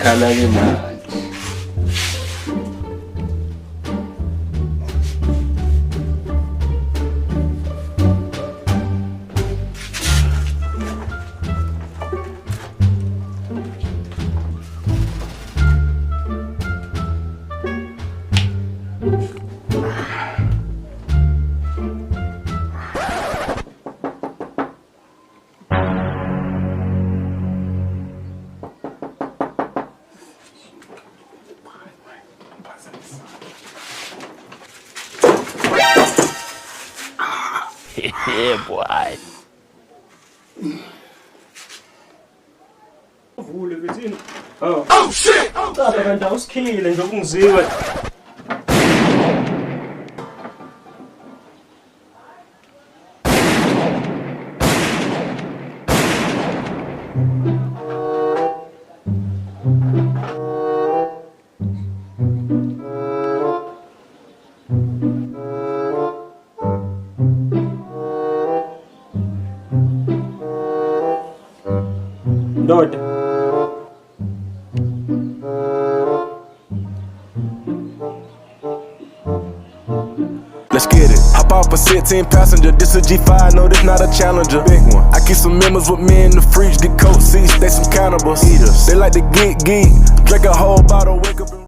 Khala-ke manje. Yeah, boy. Vule bethini. Oh shit. Tata kanti awusikhile nje ukungiziwa. Ndoda. Let's get it. Hop off a 16 passenger. This a G5, no, this not a Challenger. Big one. I keep some members with me in the fridge. The coat seats, they some cannibals. Eaters. They like to geek. Drink a whole bottle, wake up and